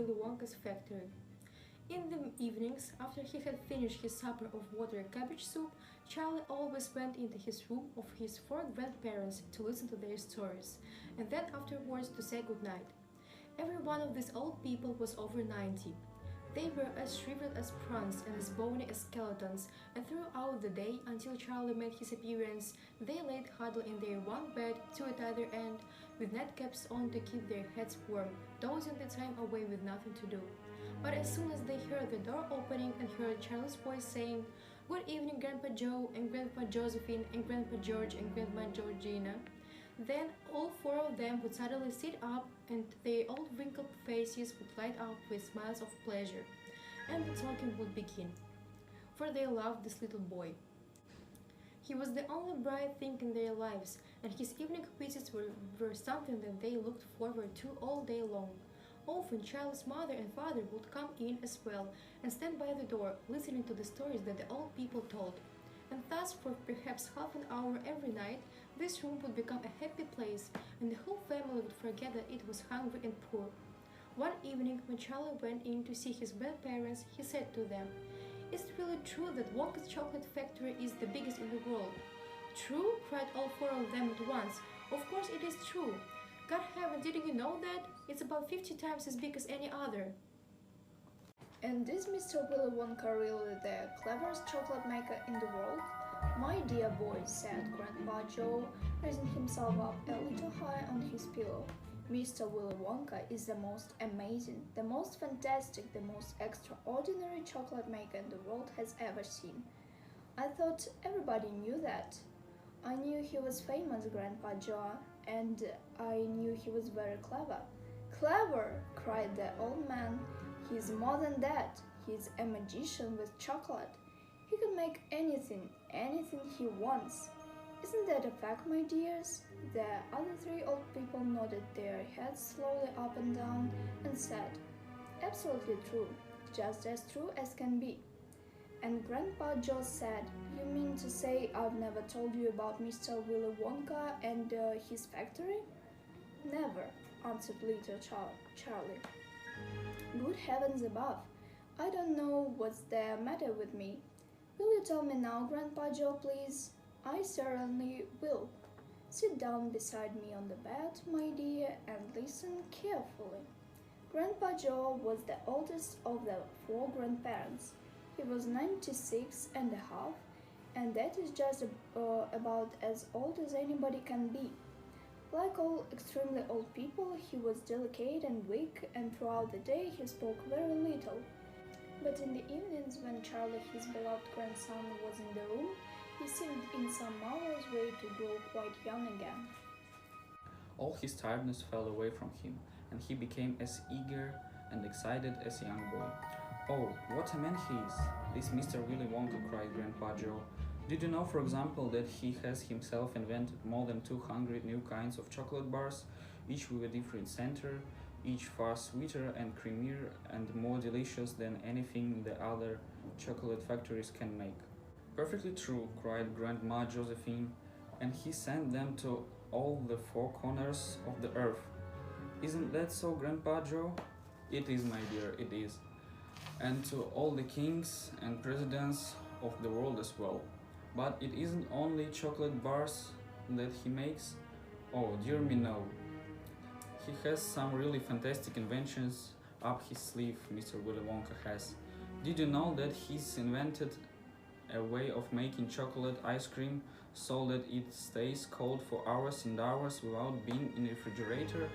Willy Wonka's factory. In the evenings, after he had finished his supper of watery cabbage soup, Charlie always went into his room of his four grandparents to listen to their stories, and then afterwards to say goodnight. Every one of these old people was over 90. They were as shriveled as prawns and as bony as skeletons, and throughout the day, until Charlie made his appearance, they laid huddled in their one bed, two at either end, with nightcaps on to keep their heads warm, dozing the time away with nothing to do. But as soon as they heard the door opening and heard Charlie's voice saying, "Good evening, Grandpa Joe and Grandpa Josephine and Grandpa George and Grandma Georgina," then all four of them would suddenly sit up and their old wrinkled faces would light up with smiles of pleasure, and the talking would begin. For they loved this little boy. He was the only bright thing in their lives, and his evening visits were something that they looked forward to all day long. Often Charlie's mother and father would come in as well and stand by the door, listening to the stories that the old people told. And thus, for perhaps half an hour every night, this room would become a happy place, and the whole family would forget that it was hungry and poor. One evening, when Charlie went in to see his grandparents, he said to them, "Is it really true that Wonka's chocolate factory is the biggest in the world?" "True?" cried all four of them at once. "Of course it is true. God heaven, didn't you know that? It's about 50 times as big as any other." And is Mr. Willy Wonka really the cleverest chocolate maker in the world? "My dear boy," said Grandpa Joe, raising himself up a little high on his pillow, "Mr. Willy Wonka is the most amazing, the most fantastic, the most extraordinary chocolate maker the world has ever seen. I thought everybody knew that." "I knew he was famous, Grandpa Joe, and I knew he was very clever." "Clever!" cried the old man. "He's more than that. He's a magician with chocolate. He can make anything he wants. Isn't that a fact, my dears?" The other three old people nodded their heads slowly up and down and said, "Absolutely true, just as true as can be." And Grandpa Joe said, "You mean to say I've never told you about Mr. Willy Wonka and his factory?" "Never," answered little Charlie. "Good heavens above, I don't know what's the matter with me. Will you tell me now, Grandpa Joe, please?" "I certainly will. Sit down beside me on the bed, my dear, and listen carefully." Grandpa Joe was the oldest of the four grandparents. He was 96 and a half, and that is just about as old as anybody can be. Like all extremely old people, he was delicate and weak, and throughout the day he spoke very little. But in the evenings, when Charlie, his beloved grandson, was in the room, he seemed in some marvelous way to grow quite young again. All his tiredness fell away from him, and he became as eager and excited as a young boy. "Oh, what a man he is, this Mr. Willy Wonka," cried Grandpa Joe. "Did you know, for example, that he has himself invented more than 200 new kinds of chocolate bars, each with a different center, each far sweeter and creamier and more delicious than anything the other chocolate factories can make?" "Perfectly true," cried Grandma Josephine, "and he sent them to all the four corners of the earth. Isn't that so, Grandpa Joe?" "It is, my dear, it is. And to all the kings and presidents of the world as well. But it isn't only chocolate bars that he makes. Oh, dear me, no. He has some really fantastic inventions up his sleeve, Mr. Willy Wonka has. Did you know that he's invented a way of making chocolate ice cream so that it stays cold for hours and hours without being in a refrigerator?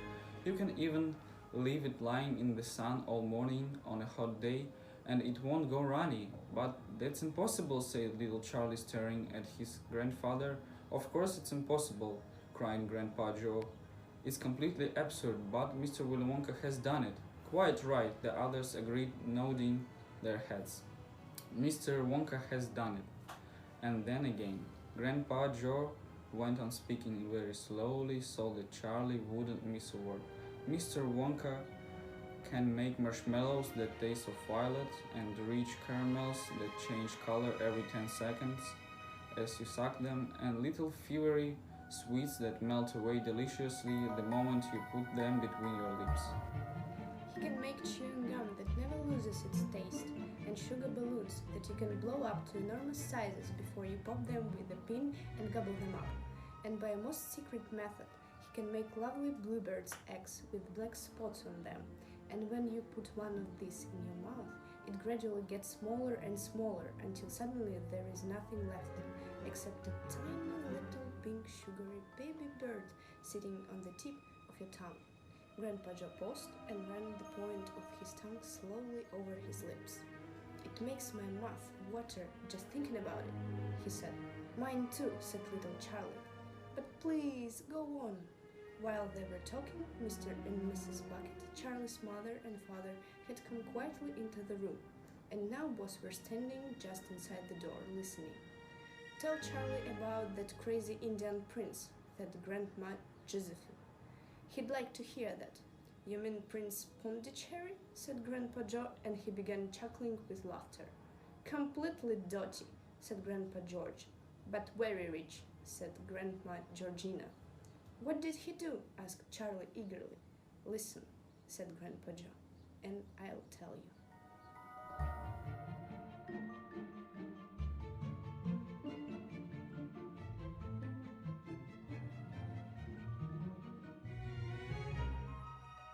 You can even leave it lying in the sun all morning on a hot day and it won't go runny." "But that's impossible," said little Charlie, staring at his grandfather. "Of course it's impossible," cried Grandpa Joe. "It's completely absurd, but Mr. Willy Wonka has done it." "Quite right," the others agreed, nodding their heads. "Mr. Wonka has done it." And then again, Grandpa Joe went on speaking very slowly so that Charlie wouldn't miss a word. "Mr. Wonka can make marshmallows that taste of violet and rich caramels that change color every 10 seconds as you suck them, and little fewery sweets that melt away deliciously the moment you put them between your lips." He can make chewing gum that never loses its taste, and sugar balloons that you can blow up to enormous sizes before you pop them with a pin and gobble them up. And by a most secret method, he can make lovely bluebirds' eggs with black spots on them. And when you put one of these in your mouth, it gradually gets smaller and smaller until suddenly there is nothing left except a tiny little pink sugary baby bird sitting on the tip of your tongue. Grandpa Joe paused and ran the point of his tongue slowly over his lips. It makes my mouth water just thinking about it, he said. Mine too, said little Charlie. But please, go on. While they were talking, Mr. and Mrs. Bucket, Charlie's mother and father, had come quietly into the room, and now both were standing just inside the door, listening. Tell Charlie about that crazy Indian prince, said Grandma Josephine. He'd like to hear that. You mean Prince Pondicherry? Said Grandpa Joe, and he began chuckling with laughter. Completely dotty, said Grandpa George. But very rich, said Grandma Georgina. What did he do? Asked Charlie eagerly. Listen, said Grandpa Joe, and I'll tell you.